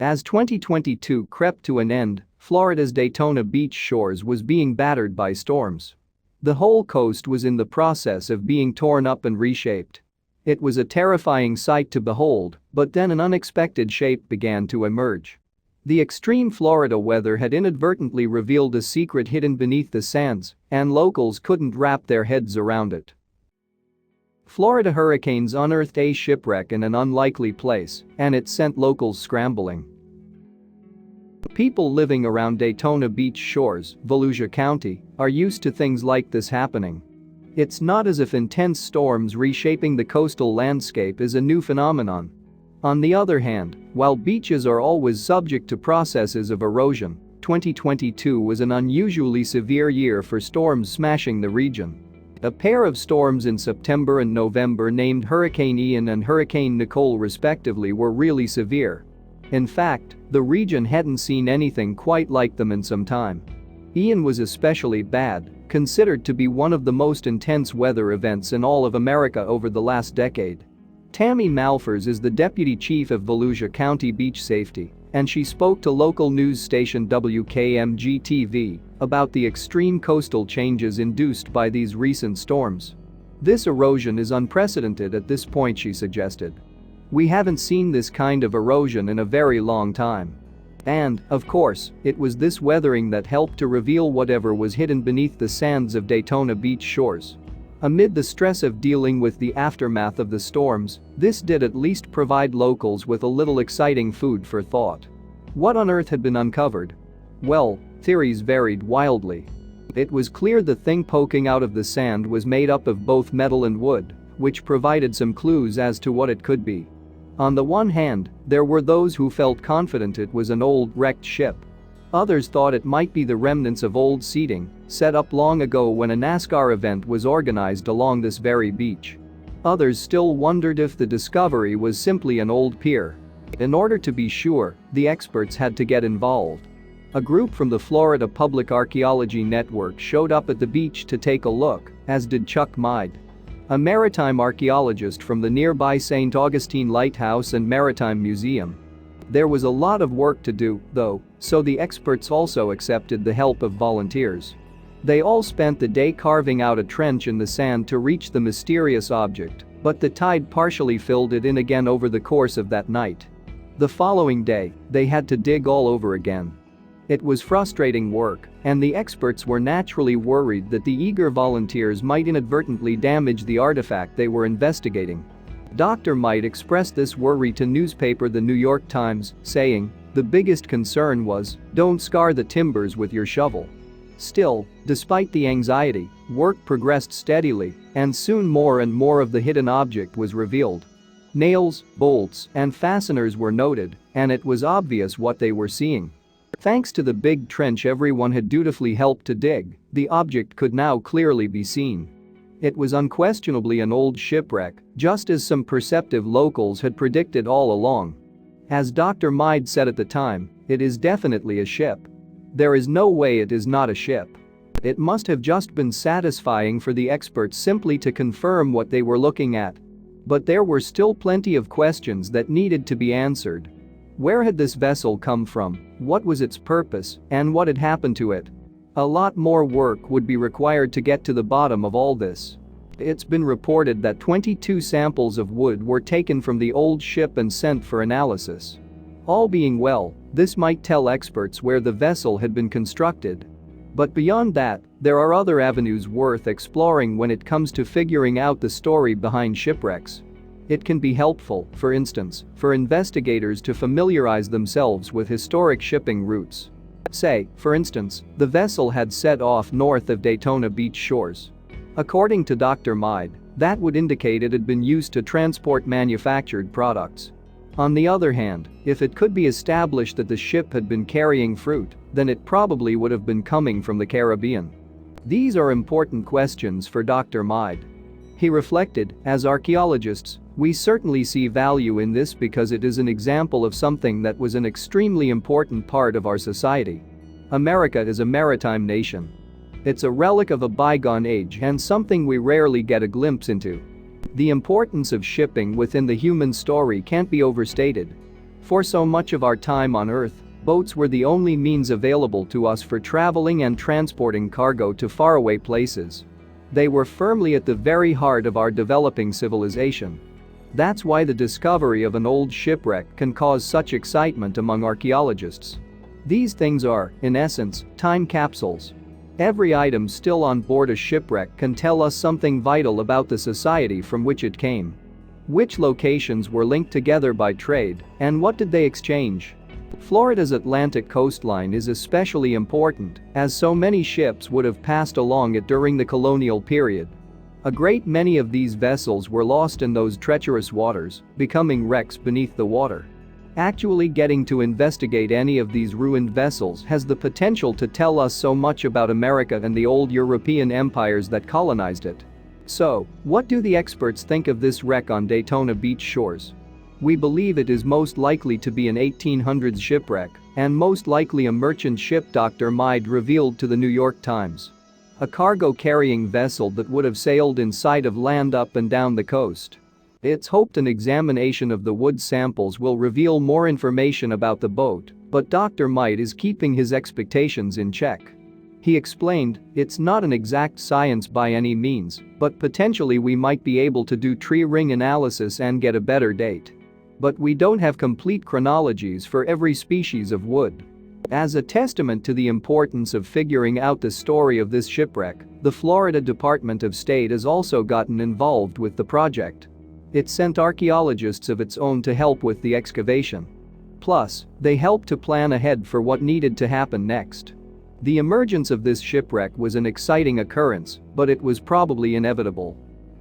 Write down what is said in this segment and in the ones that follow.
As 2022 crept to an end, Florida's Daytona Beach Shores was being battered by storms. The whole coast was in the process of being torn up and reshaped. It was a terrifying sight to behold, but then an unexpected shape began to emerge. The extreme Florida weather had inadvertently revealed a secret hidden beneath the sands, and locals couldn't wrap their heads around it. Florida hurricanes unearthed a shipwreck in an unlikely place, and it sent locals scrambling. People living around Daytona Beach Shores, Volusia County, are used to things like this happening. It's not as if intense storms reshaping the coastal landscape is a new phenomenon. On the other hand, while beaches are always subject to processes of erosion, 2022 was an unusually severe year for storms smashing the region. A pair of storms in September and November named Hurricane Ian and Hurricane Nicole respectively were really severe. In fact, the region hadn't seen anything quite like them in some time. Ian was especially bad, considered to be one of the most intense weather events in all of America over the last decade. Tammy Malfers is the deputy chief of Volusia County Beach Safety, and she spoke to local news station WKMG-TV about the extreme coastal changes induced by these recent storms. "This erosion is unprecedented at this point," she suggested. "We haven't seen this kind of erosion in a very long time." And, of course, it was this weathering that helped to reveal whatever was hidden beneath the sands of Daytona Beach Shores. Amid the stress of dealing with the aftermath of the storms, this did at least provide locals with a little exciting food for thought. What on earth had been uncovered? Well, theories varied wildly. It was clear the thing poking out of the sand was made up of both metal and wood, which provided some clues as to what it could be. On the one hand, there were those who felt confident it was an old, wrecked ship. Others thought it might be the remnants of old seating, set up long ago when a NASCAR event was organized along this very beach. Others still wondered if the discovery was simply an old pier. In order to be sure, the experts had to get involved. A group from the Florida Public Archaeology Network showed up at the beach to take a look, as did Chuck Mead, a maritime archaeologist from the nearby St. Augustine Lighthouse and Maritime Museum. There was a lot of work to do, though, so the experts also accepted the help of volunteers. They all spent the day carving out a trench in the sand to reach the mysterious object, but the tide partially filled it in again over the course of that night. The following day, they had to dig all over again. It was frustrating work, and the experts were naturally worried that the eager volunteers might inadvertently damage the artifact they were investigating. Dr. Might expressed this worry to newspaper The New York Times, saying, "The biggest concern was, don't scar the timbers with your shovel." Still, despite the anxiety, work progressed steadily, and soon more and more of the hidden object was revealed. Nails, bolts, and fasteners were noted, and it was obvious what they were seeing. Thanks to the big trench everyone had dutifully helped to dig, the object could now clearly be seen. It was unquestionably an old shipwreck, just as some perceptive locals had predicted all along. As Dr. Mead said at the time, "It is definitely a ship. There is no way it is not a ship." It must have just been satisfying for the experts simply to confirm what they were looking at. But there were still plenty of questions that needed to be answered. Where had this vessel come from, what was its purpose, and what had happened to it? A lot more work would be required to get to the bottom of all this. It's been reported that 22 samples of wood were taken from the old ship and sent for analysis. All being well, this might tell experts where the vessel had been constructed. But beyond that, there are other avenues worth exploring when it comes to figuring out the story behind shipwrecks. It can be helpful, for instance, for investigators to familiarize themselves with historic shipping routes. Say, for instance, the vessel had set off north of Daytona Beach Shores. According to Dr. Mead, that would indicate it had been used to transport manufactured products. On the other hand, if it could be established that the ship had been carrying fruit, then it probably would have been coming from the Caribbean. These are important questions for Dr. Mead. He reflected, "As archaeologists, we certainly see value in this because it is an example of something that was an extremely important part of our society. America is a maritime nation. It's a relic of a bygone age and something we rarely get a glimpse into. The importance of shipping within the human story can't be overstated. For so much of our time on Earth, boats were the only means available to us for traveling and transporting cargo to faraway places. They were firmly at the very heart of our developing civilization. That's why the discovery of an old shipwreck can cause such excitement among archaeologists. These things are, in essence, time capsules. Every item still on board a shipwreck can tell us something vital about the society from which it came. Which locations were linked together by trade, and what did they exchange? Florida's Atlantic coastline is especially important, as so many ships would have passed along it during the colonial period. A great many of these vessels were lost in those treacherous waters, becoming wrecks beneath the water. Actually getting to investigate any of these ruined vessels has the potential to tell us so much about America and the old European empires that colonized it. So, what do the experts think of this wreck on Daytona Beach Shores? We believe it is most likely to be an 1800s shipwreck, and most likely a merchant ship, Dr. Mead revealed to the New York Times. A cargo-carrying vessel that would have sailed in sight of land up and down the coast. It's hoped an examination of the wood samples will reveal more information about the boat, but Dr. Mead is keeping his expectations in check. He explained, "It's not an exact science by any means, but potentially we might be able to do tree ring analysis and get a better date. But we don't have complete chronologies for every species of wood." As a testament to the importance of figuring out the story of this shipwreck, the Florida Department of State has also gotten involved with the project. It sent archaeologists of its own to help with the excavation. Plus, they helped to plan ahead for what needed to happen next. The emergence of this shipwreck was an exciting occurrence, but it was probably inevitable.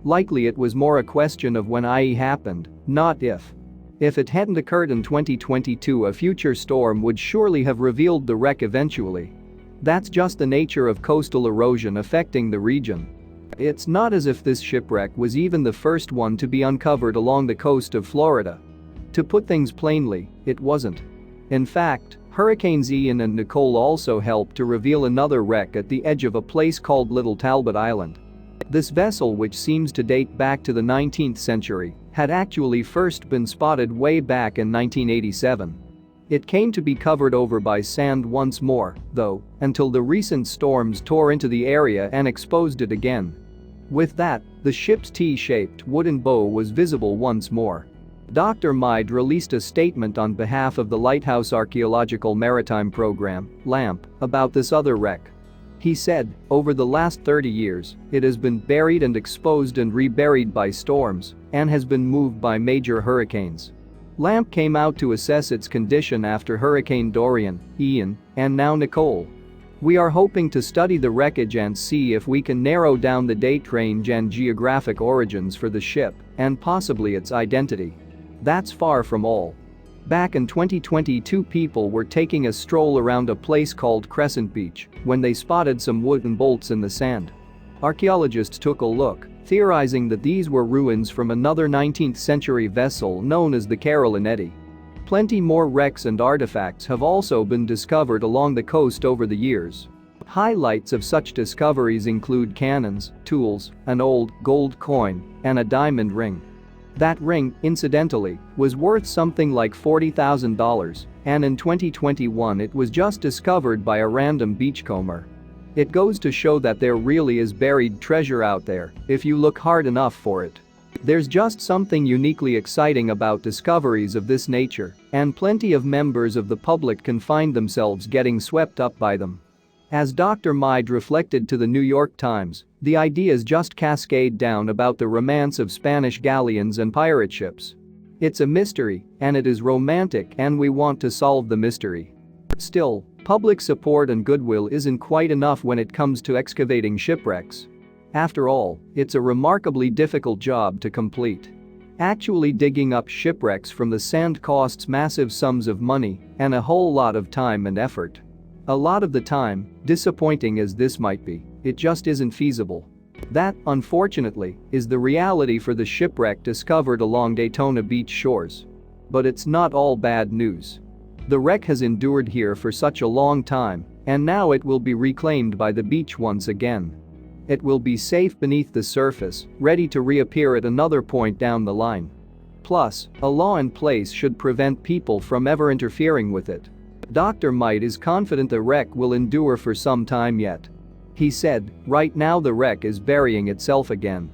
Likely it was more a question of when it happened, not if. If it hadn't occurred in 2022, a future storm would surely have revealed the wreck eventually. That's just the nature of coastal erosion affecting the region. It's not as if this shipwreck was even the first one to be uncovered along the coast of Florida. To put things plainly, it wasn't. In fact, Hurricanes Ian and Nicole also helped to reveal another wreck at the edge of a place called Little Talbot Island. This vessel, which seems to date back to the 19th century, had actually first been spotted way back in 1987. It came to be covered over by sand once more, though, until the recent storms tore into the area and exposed it again. With that, the ship's T-shaped wooden bow was visible once more. Dr. Mead released a statement on behalf of the Lighthouse Archaeological Maritime Program, LAMP, about this other wreck. He said, "Over the last 30 years, it has been buried and exposed and reburied by storms, and has been moved by major hurricanes. LAMP came out to assess its condition after Hurricane Dorian, Ian, and now Nicole. We are hoping to study the wreckage and see if we can narrow down the date range and geographic origins for the ship, and possibly its identity." That's far from all. Back in 2022, people were taking a stroll around a place called Crescent Beach when they spotted some wooden bolts in the sand. Archaeologists took a look, theorizing that these were ruins from another 19th century vessel known as the Carolyn Eddy. Plenty more wrecks and artifacts have also been discovered along the coast over the years. Highlights of such discoveries include cannons, tools, an old gold coin, and a diamond ring. That ring, incidentally, was worth something like $40,000, and in 2021 it was just discovered by a random beachcomber. It goes to show that there really is buried treasure out there if you look hard enough for it. There's just something uniquely exciting about discoveries of this nature, and plenty of members of the public can find themselves getting swept up by them. As Dr. Mead reflected to the New York Times, the ideas just cascade down about the romance of Spanish galleons and pirate ships. It's a mystery, and it is romantic, and we want to solve the mystery. Still, public support and goodwill isn't quite enough when it comes to excavating shipwrecks. After all, it's a remarkably difficult job to complete. Actually digging up shipwrecks from the sand costs massive sums of money and a whole lot of time and effort. A lot of the time, disappointing as this might be, it just isn't feasible. That, unfortunately, is the reality for the shipwreck discovered along Daytona Beach Shores. But it's not all bad news. The wreck has endured here for such a long time, and now it will be reclaimed by the beach once again. It will be safe beneath the surface, ready to reappear at another point down the line. Plus, a law in place should prevent people from ever interfering with it. Dr. Might is confident the wreck will endure for some time yet. He said, right now the wreck is burying itself again.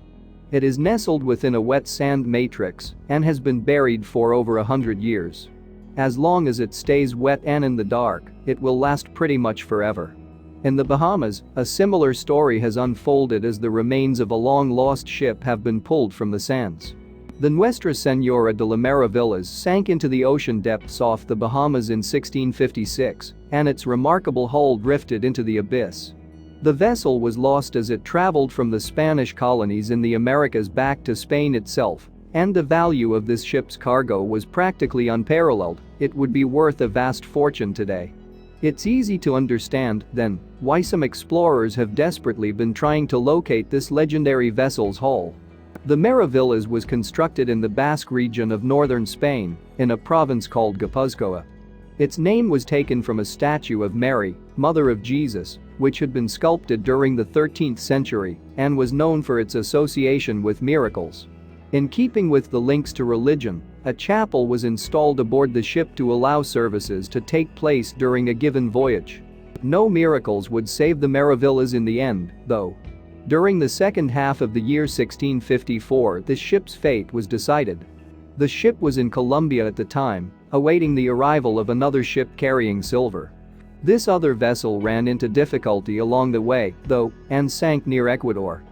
It is nestled within a wet sand matrix and has been buried for over 100 years. As long as it stays wet and in the dark, it will last pretty much forever. In the Bahamas, a similar story has unfolded as the remains of a long-lost ship have been pulled from the sands. The Nuestra Señora de la Maravillas sank into the ocean depths off the Bahamas in 1656, and its remarkable hull drifted into the abyss. The vessel was lost as it traveled from the Spanish colonies in the Americas back to Spain itself, and the value of this ship's cargo was practically unparalleled. It would be worth a vast fortune today. It's easy to understand, then, why some explorers have desperately been trying to locate this legendary vessel's hull. The Maravillas was constructed in the Basque region of northern Spain, in a province called Gipuzkoa. Its name was taken from a statue of Mary, Mother of Jesus, which had been sculpted during the 13th century and was known for its association with miracles. In keeping with the links to religion, a chapel was installed aboard the ship to allow services to take place during a given voyage. No miracles would save the Maravillas in the end, though. During the second half of the year 1654, the ship's fate was decided. The ship was in Colombia at the time, awaiting the arrival of another ship carrying silver. This other vessel ran into difficulty along the way, though, and sank near Ecuador.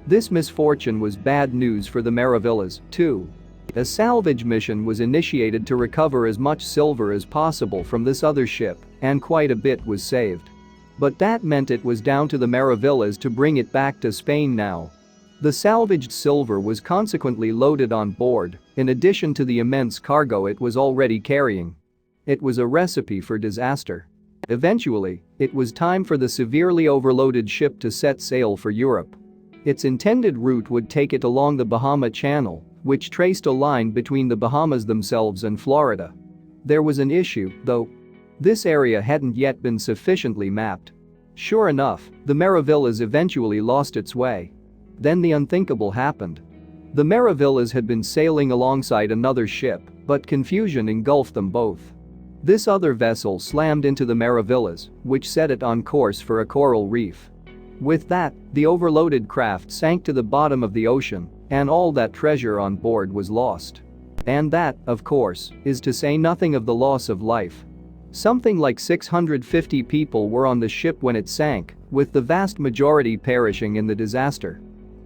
This misfortune was bad news for the Maravillas, too. A salvage mission was initiated to recover as much silver as possible from this other ship, and quite a bit was saved. But that meant it was down to the Maravillas to bring it back to Spain now. The salvaged silver was consequently loaded on board, in addition to the immense cargo it was already carrying. It was a recipe for disaster. Eventually, it was time for the severely overloaded ship to set sail for Europe. Its intended route would take it along the Bahama Channel, which traced a line between the Bahamas themselves and Florida. There was an issue, though. This area hadn't yet been sufficiently mapped. Sure enough, the Maravillas eventually lost its way. Then the unthinkable happened. The Maravillas had been sailing alongside another ship, but confusion engulfed them both. This other vessel slammed into the Maravillas, which set it on course for a coral reef. With that, the overloaded craft sank to the bottom of the ocean, and all that treasure on board was lost. And that, of course, is to say nothing of the loss of life. Something like 650 people were on the ship when it sank, with the vast majority perishing in the disaster.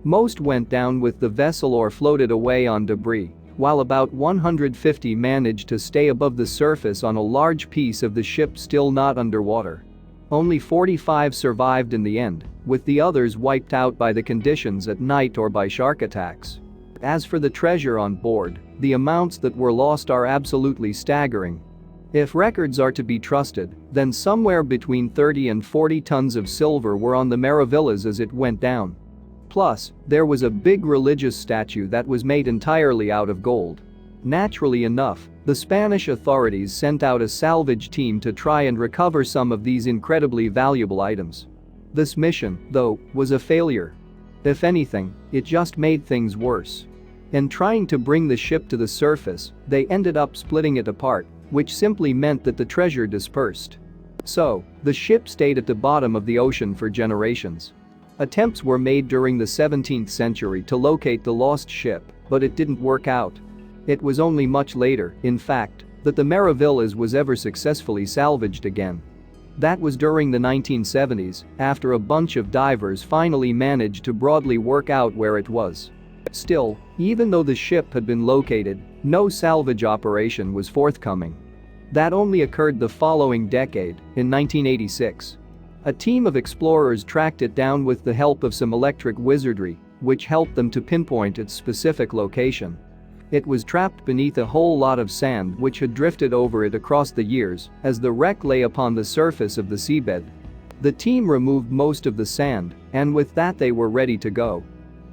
Most went down with the vessel or floated away on debris, while about 150 managed to stay above the surface on a large piece of the ship still not underwater. Only 45 survived in the end, with the others wiped out by the conditions at night or by shark attacks. As for the treasure on board, the amounts that were lost are absolutely staggering. If records are to be trusted, then somewhere between 30 and 40 tons of silver were on the Maravillas as it went down. Plus, there was a big religious statue that was made entirely out of gold. Naturally enough, the Spanish authorities sent out a salvage team to try and recover some of these incredibly valuable items. This mission, though, was a failure. If anything, it just made things worse. In trying to bring the ship to the surface, they ended up splitting it apart, which simply meant that the treasure dispersed. So, the ship stayed at the bottom of the ocean for generations. Attempts were made during the 17th century to locate the lost ship, but it didn't work out. It was only much later, in fact, that the Maravillas was ever successfully salvaged again. That was during the 1970s, after a bunch of divers finally managed to broadly work out where it was. Still, even though the ship had been located, no salvage operation was forthcoming. That only occurred the following decade, in 1986. A team of explorers tracked it down with the help of some electric wizardry, which helped them to pinpoint its specific location. It was trapped beneath a whole lot of sand which had drifted over it across the years as the wreck lay upon the surface of the seabed. The team removed most of the sand, and with that they were ready to go.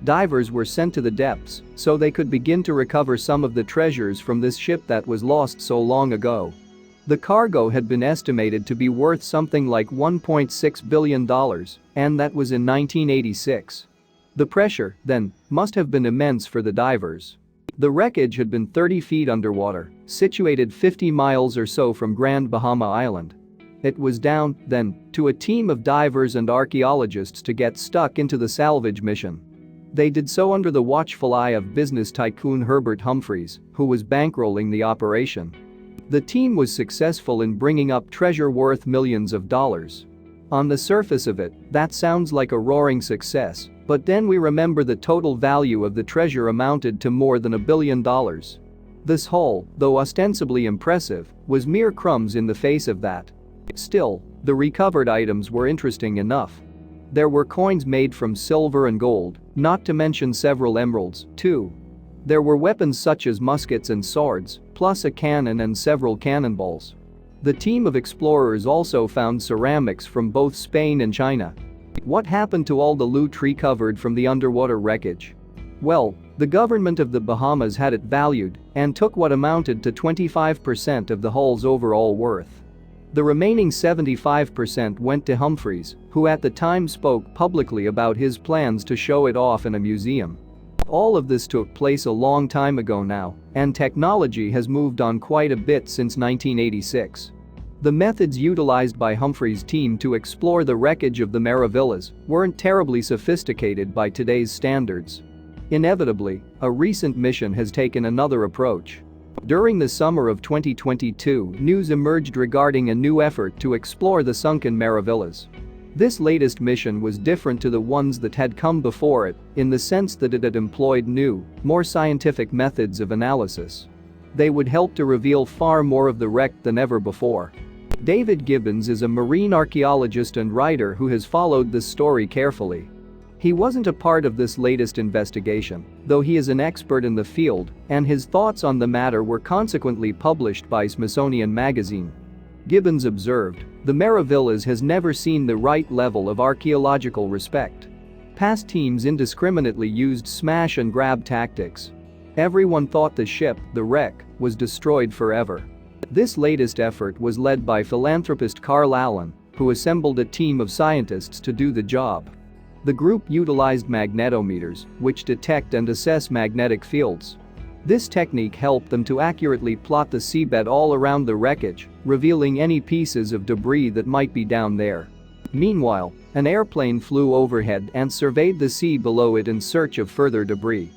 Divers were sent to the depths so they could begin to recover some of the treasures from this ship that was lost so long ago. The cargo had been estimated to be worth something like $1.6 billion, and that was in 1986. The pressure, then, must have been immense for the divers. The wreckage had been 30 feet underwater, situated 50 miles or so from Grand Bahama Island. It was down, then, to a team of divers and archaeologists to get stuck into the salvage mission. They did so under the watchful eye of business tycoon Herbert Humphreys, who was bankrolling the operation. The team was successful in bringing up treasure worth millions of dollars. On the surface of it, that sounds like a roaring success, but then we remember the total value of the treasure amounted to more than $1 billion. This haul, though ostensibly impressive, was mere crumbs in the face of that. Still, the recovered items were interesting enough. There were coins made from silver and gold, not to mention several emeralds, too. There were weapons such as muskets and swords, plus a cannon and several cannonballs. The team of explorers also found ceramics from both Spain and China. What happened to all the loot recovered from the underwater wreckage? Well, the government of the Bahamas had it valued and took what amounted to 25% of the hull's overall worth. The remaining 75% went to Humphreys, who at the time spoke publicly about his plans to show it off in a museum. All of this took place a long time ago now, and technology has moved on quite a bit since 1986. The methods utilized by Humphreys' team to explore the wreckage of the Maravillas weren't terribly sophisticated by today's standards. Inevitably, a recent mission has taken another approach. During the summer of 2022, news emerged regarding a new effort to explore the sunken Maravillas. This latest mission was different to the ones that had come before it, in the sense that it had employed new, more scientific methods of analysis. They would help to reveal far more of the wreck than ever before. David Gibbons is a marine archaeologist and writer who has followed this story carefully. He wasn't a part of this latest investigation, though he is an expert in the field, and his thoughts on the matter were consequently published by Smithsonian Magazine. Gibbons observed, "The Maravillas has never seen the right level of archaeological respect. Past teams indiscriminately used smash and grab tactics. Everyone thought the ship, the wreck, was destroyed forever." This latest effort was led by philanthropist Carl Allen, who assembled a team of scientists to do the job. The group utilized magnetometers, which detect and assess magnetic fields. This technique helped them to accurately plot the seabed all around the wreckage, revealing any pieces of debris that might be down there. Meanwhile, an airplane flew overhead and surveyed the sea below it in search of further debris.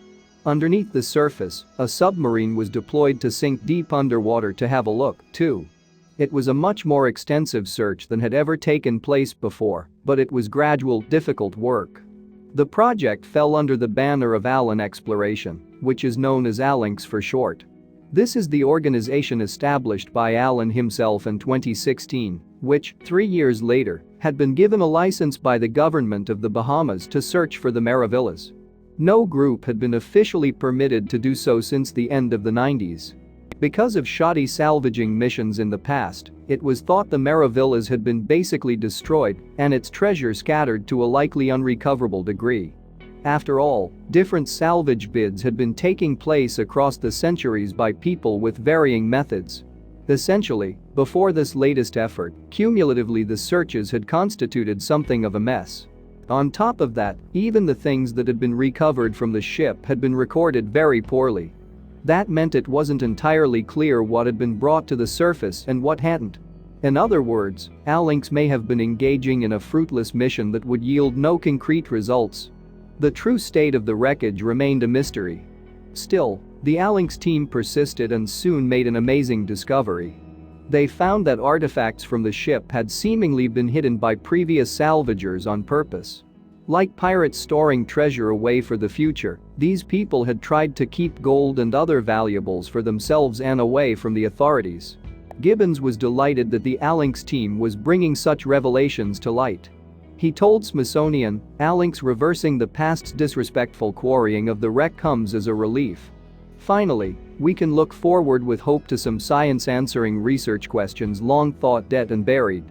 Underneath the surface, a submarine was deployed to sink deep underwater to have a look, too. It was a much more extensive search than had ever taken place before, but it was gradual, difficult work. The project fell under the banner of Allen Exploration, which is known as ALENX for short. This is the organization established by Allen himself in 2016, which, 3 years later, had been given a license by the government of the Bahamas to search for the Maravillas. No group had been officially permitted to do so since the end of the 90s. Because of shoddy salvaging missions in the past, it was thought the Maravillas had been basically destroyed and its treasure scattered to a likely unrecoverable degree. After all, different salvage bids had been taking place across the centuries by people with varying methods. Essentially, before this latest effort, cumulatively the searches had constituted something of a mess. On top of that, even the things that had been recovered from the ship had been recorded very poorly. That meant it wasn't entirely clear what had been brought to the surface and what hadn't. In other words, ALENX may have been engaging in a fruitless mission that would yield no concrete results. The true state of the wreckage remained a mystery. Still, the ALENX team persisted and soon made an amazing discovery. They found that artifacts from the ship had seemingly been hidden by previous salvagers on purpose. Like pirates storing treasure away for the future, these people had tried to keep gold and other valuables for themselves and away from the authorities. Gibbons was delighted that the ALENX team was bringing such revelations to light. He told Smithsonian, "ALENX reversing the past's disrespectful quarrying of the wreck comes as a relief. Finally, we can look forward with hope to some science answering research questions long thought dead and buried."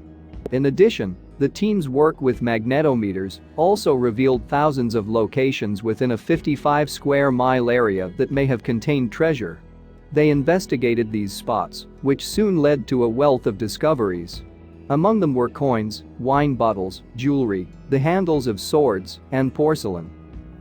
In addition, the team's work with magnetometers also revealed thousands of locations within a 55 square mile area that may have contained treasure. They investigated these spots, which soon led to a wealth of discoveries. Among them were coins, wine bottles, jewelry, the handles of swords, and porcelain.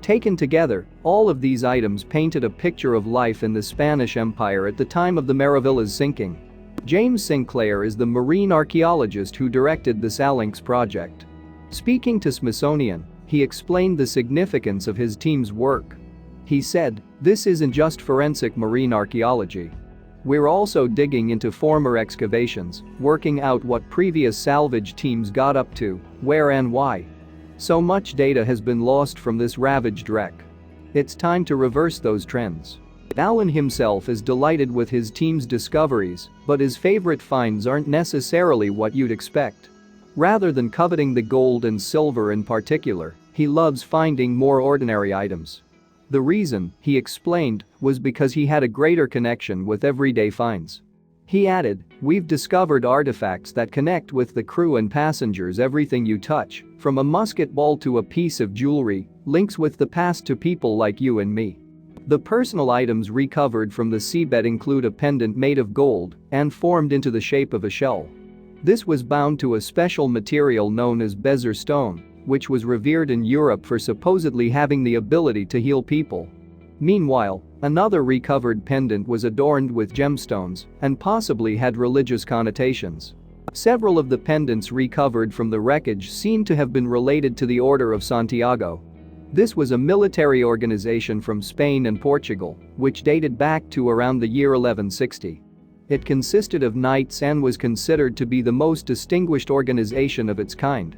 Taken together, all of these items painted a picture of life in the Spanish Empire at the time of the Maravilla's sinking. James Sinclair is the marine archaeologist who directed the Phalanx project. Speaking to Smithsonian, he explained the significance of his team's work. He said, "This isn't just forensic marine archaeology. We're also digging into former excavations, working out what previous salvage teams got up to, where and why. So much data has been lost from this ravaged wreck. It's time to reverse those trends." Allen himself is delighted with his team's discoveries, but his favorite finds aren't necessarily what you'd expect. Rather than coveting the gold and silver in particular, he loves finding more ordinary items. The reason, he explained, was because he had a greater connection with everyday finds. He added, "We've discovered artifacts that connect with the crew and passengers. Everything you touch, from a musket ball to a piece of jewelry, links with the past to people like you and me." The personal items recovered from the seabed include a pendant made of gold and formed into the shape of a shell. This was bound to a special material known as bezer stone, which was revered in Europe for supposedly having the ability to heal people. Meanwhile, another recovered pendant was adorned with gemstones and possibly had religious connotations. Several of the pendants recovered from the wreckage seem to have been related to the Order of Santiago. This was a military organization from Spain and Portugal, which dated back to around the year 1160. It consisted of knights and was considered to be the most distinguished organization of its kind.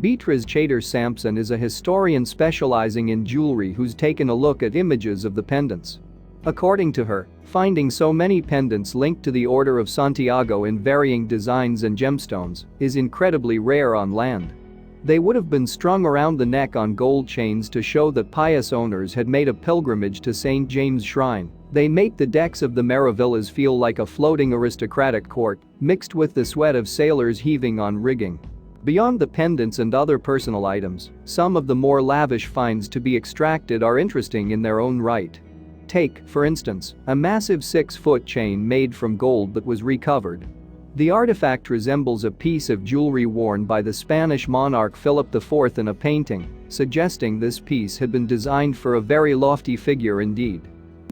Beatriz Chater Sampson is a historian specializing in jewelry who's taken a look at images of the pendants. According to her, finding so many pendants linked to the Order of Santiago in varying designs and gemstones is incredibly rare on land. They would have been strung around the neck on gold chains to show that pious owners had made a pilgrimage to St. James' Shrine. They make the decks of the Maravillas feel like a floating aristocratic court, mixed with the sweat of sailors heaving on rigging. Beyond the pendants and other personal items, some of the more lavish finds to be extracted are interesting in their own right. Take, for instance, a massive 6-foot chain made from gold that was recovered. The artifact resembles a piece of jewelry worn by the Spanish monarch Philip IV in a painting, suggesting this piece had been designed for a very lofty figure indeed.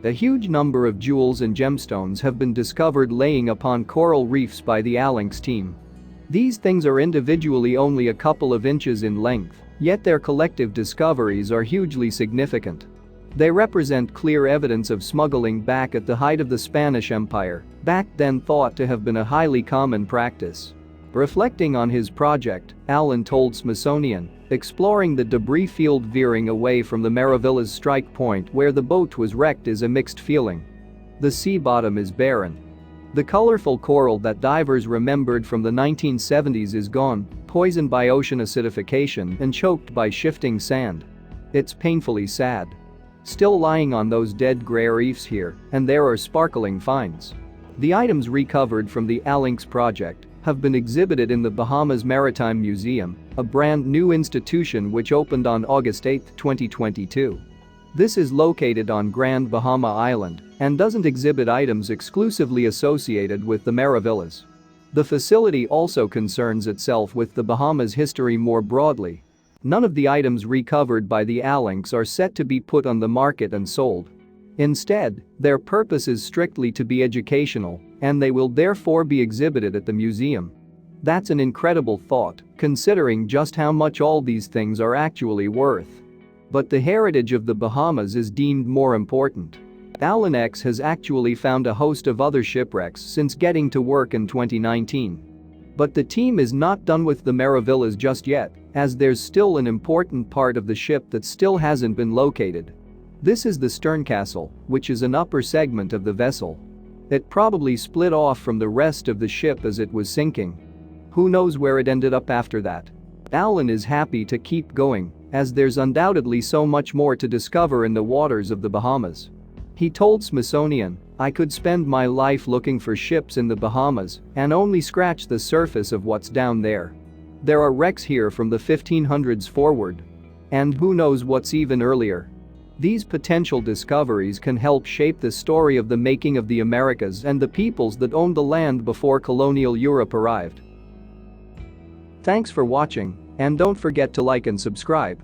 A huge number of jewels and gemstones have been discovered laying upon coral reefs by the Phalanx team. These things are individually only a couple of inches in length, yet their collective discoveries are hugely significant. They represent clear evidence of smuggling back at the height of the Spanish Empire, back then thought to have been a highly common practice. Reflecting on his project, Allen told Smithsonian, "Exploring the debris field veering away from the Maravilla's strike point where the boat was wrecked is a mixed feeling. The sea bottom is barren. The colorful coral that divers remembered from the 1970s is gone, poisoned by ocean acidification and choked by shifting sand. It's painfully sad. Still lying on those dead gray reefs here and there are sparkling finds." The items recovered from the Phalanx project have been exhibited in the Bahamas Maritime Museum, a brand new institution which opened on August 8, 2022. This is located on Grand Bahama Island and doesn't exhibit items exclusively associated with the Maravillas. The facility also concerns itself with the Bahamas' history more broadly. None of the items recovered by the Phalanx are set to be put on the market and sold. Instead, their purpose is strictly to be educational, and they will therefore be exhibited at the museum. That's an incredible thought, considering just how much all these things are actually worth. But the heritage of the Bahamas is deemed more important. Allen X has actually found a host of other shipwrecks since getting to work in 2019. But the team is not done with the Maravillas just yet, as there's still an important part of the ship that still hasn't been located. This is the stern castle, which is an upper segment of the vessel. It probably split off from the rest of the ship as it was sinking. Who knows where it ended up after that? Allen is happy to keep going, as there's undoubtedly so much more to discover in the waters of the Bahamas. He told Smithsonian, "I could spend my life looking for ships in the Bahamas and only scratch the surface of what's down there. There are wrecks here from the 1500s forward. And who knows what's even earlier." These potential discoveries can help shape the story of the making of the Americas and the peoples that owned the land before colonial Europe arrived. Thanks for watching, and don't forget to like and subscribe.